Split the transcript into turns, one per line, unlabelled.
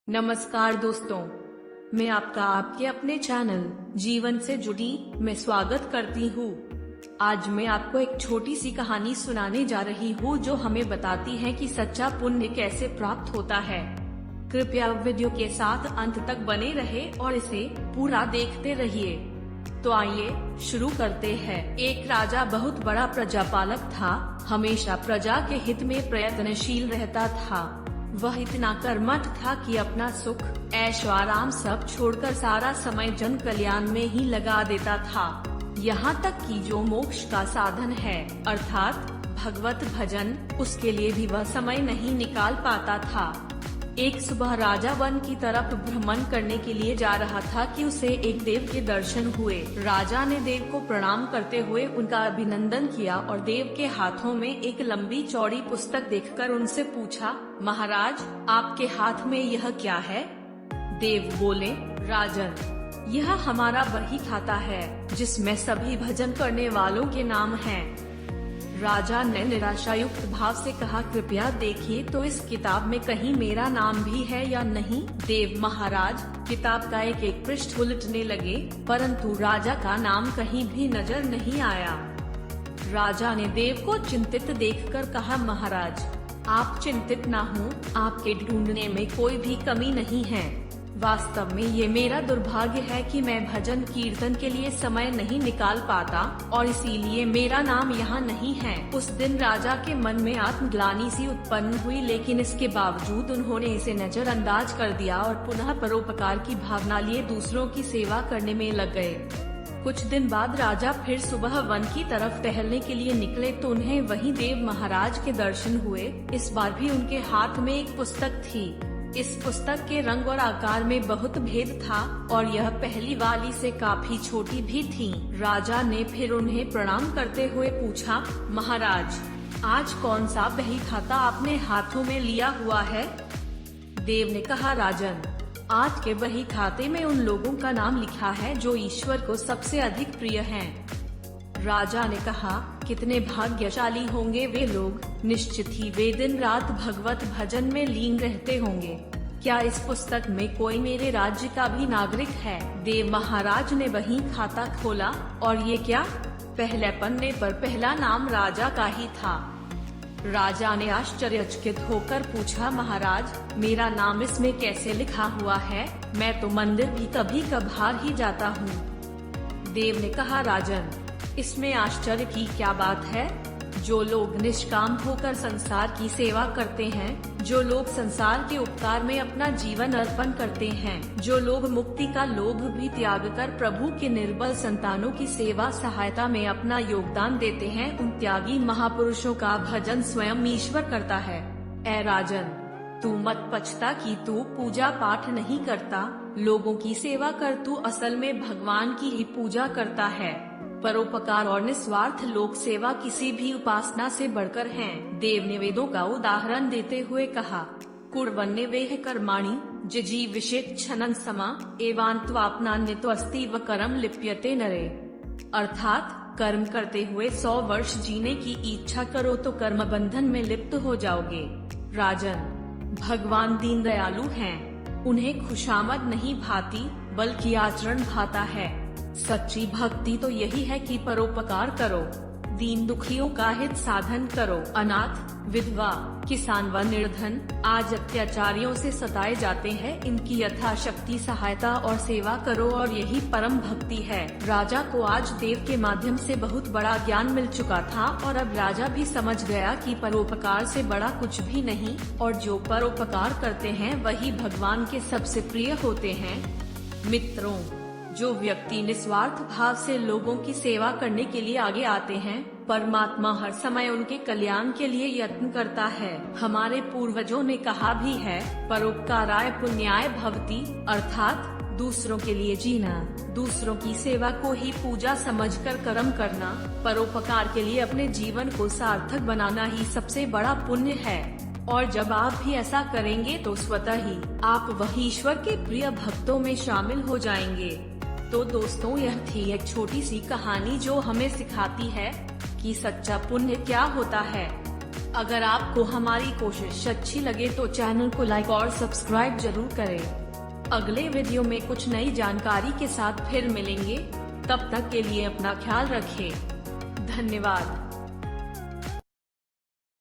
नमस्कार दोस्तों, मैं आपका आपके अपने चैनल जीवन से जुड़ी मैं स्वागत करती हूँ। आज मैं आपको एक छोटी सी कहानी सुनाने जा रही हूँ जो हमें बताती है कि सच्चा पुण्य कैसे प्राप्त होता है। कृपया वीडियो के साथ अंत तक बने रहे और इसे पूरा देखते रहिए। तो आइए शुरू करते हैं। एक राजा बहुत बड़ा प्रजापालक था, हमेशा प्रजा के हित में प्रयत्नशील रहता था। वह इतना कर्मठ था कि अपना सुख ऐशो आराम सब छोड़कर सारा समय जन कल्याण में ही लगा देता था। यहाँ तक कि जो मोक्ष का साधन है अर्थात भगवत भजन, उसके लिए भी वह समय नहीं निकाल पाता था। एक सुबह राजा वन की तरफ भ्रमण करने के लिए जा रहा था कि उसे एक देव के दर्शन हुए। राजा ने देव को प्रणाम करते हुए उनका अभिनंदन किया और देव के हाथों में एक लंबी चौड़ी पुस्तक देखकर उनसे पूछा, महाराज आपके हाथ में यह क्या है? देव बोले, राजन यह हमारा बही खाता है जिसमें सभी भजन करने वालों के नाम हैं। राजा ने निराशायुक्त भाव से कहा, कृपया देखिए तो इस किताब में कहीं मेरा नाम भी है या नहीं? देव महाराज किताब का एक एक पृष्ठ उलटने लगे, परंतु राजा का नाम कहीं भी नजर नहीं आया। राजा ने देव को चिंतित देखकर कहा, महाराज आप चिंतित ना हो, आपके ढूंढने में कोई भी कमी नहीं है। वास्तव में ये मेरा दुर्भाग्य है कि मैं भजन कीर्तन के लिए समय नहीं निकाल पाता और इसीलिए मेरा नाम यहाँ नहीं है। उस दिन राजा के मन में आत्मग्लानि सी उत्पन्न हुई, लेकिन इसके बावजूद उन्होंने इसे नजरअंदाज कर दिया और पुनः परोपकार की भावना लिए दूसरों की सेवा करने में लग गए। कुछ दिन बाद राजा फिर सुबह वन की तरफ टहलने के लिए निकले तो उन्हें वहीं देव महाराज के दर्शन हुए। इस बार भी उनके हाथ में एक पुस्तक थी। इस पुस्तक के रंग और आकार में बहुत भेद था और यह पहली वाली से काफी छोटी भी थी। राजा ने फिर उन्हें प्रणाम करते हुए पूछा, महाराज आज कौन सा बही खाता आपने हाथों में लिया हुआ है? देव ने कहा, राजन आज के बही खाते में उन लोगों का नाम लिखा है जो ईश्वर को सबसे अधिक प्रिय हैं। राजा ने कहा, कितने भाग्यशाली होंगे वे लोग, निश्चित ही वे दिन रात भगवत भजन में लीन रहते होंगे। क्या इस पुस्तक में कोई मेरे राज्य का भी नागरिक है? देव महाराज ने वही खाता खोला और ये क्या? पहले पन्ने पर पहला नाम राजा का ही था। राजा ने आश्चर्यचकित होकर पूछा, महाराज मेरा नाम इसमें कैसे लिखा हुआ है? मैं तो मंदिर भी कभी कभार ही जाता हूँ। देव ने कहा, राजन इसमें आश्चर्य की क्या बात है? जो लोग निष्काम होकर संसार की सेवा करते हैं, जो लोग संसार के उपकार में अपना जीवन अर्पण करते हैं, जो लोग मुक्ति का लोभ भी त्याग कर प्रभु के निर्बल संतानों की सेवा सहायता में अपना योगदान देते हैं, उन त्यागी महापुरुषों का भजन स्वयं ईश्वर करता है। ऐ राजन तू मत पछता कि तू पूजा पाठ नहीं करता, लोगों की सेवा कर, तू असल में भगवान की ही पूजा करता है। परोपकार और निस्वार्थ लोक सेवा किसी भी उपासना से बढ़कर हैं। देव ने वेदों का उदाहरण देते हुए कहा, कुर्वन्ने वेह कर्माणि जिजीविषेत् क्षणं समा एवान्त्वापनान्यतो अस्ति व कर्म लिप्यते नरे। अर्थात कर्म करते हुए 100 वर्ष जीने की इच्छा करो तो कर्म बंधन में लिप्त हो जाओगे। राजन भगवान दीन दयालु हैं, उन्हें खुशामद नहीं भाती बल्कि आचरण भाता है। सच्ची भक्ति तो यही है कि परोपकार करो, दीन दुखियों का हित साधन करो, अनाथ विधवा किसान व निर्धन आज अत्याचारियों से सताए जाते हैं, इनकी यथाशक्ति सहायता और सेवा करो और यही परम भक्ति है। राजा को आज देव के माध्यम से बहुत बड़ा ज्ञान मिल चुका था और अब राजा भी समझ गया कि परोपकार से बड़ा कुछ भी नहीं और जो परोपकार करते हैं वही भगवान के सबसे प्रिय होते हैं। मित्रों, जो व्यक्ति निस्वार्थ भाव से लोगों की सेवा करने के लिए आगे आते हैं, परमात्मा हर समय उनके कल्याण के लिए यत्न करता है। हमारे पूर्वजों ने कहा भी है, परोपकाराय पुण्याय भवति, अर्थात दूसरों के लिए जीना, दूसरों की सेवा को ही पूजा समझकर कर्म करना, परोपकार के लिए अपने जीवन को सार्थक बनाना ही सबसे बड़ा पुण्य है। और जब आप भी ऐसा करेंगे तो स्वतः ही आप वही ईश्वर के प्रिय भक्तों में शामिल हो जाएंगे। तो दोस्तों, यह थी एक छोटी सी कहानी जो हमें सिखाती है कि सच्चा पुण्य क्या होता है। अगर आपको हमारी कोशिश अच्छी लगे तो चैनल को लाइक और सब्सक्राइब जरूर करें। अगले वीडियो में कुछ नई जानकारी के साथ फिर मिलेंगे। तब तक के लिए अपना ख्याल रखें। धन्यवाद।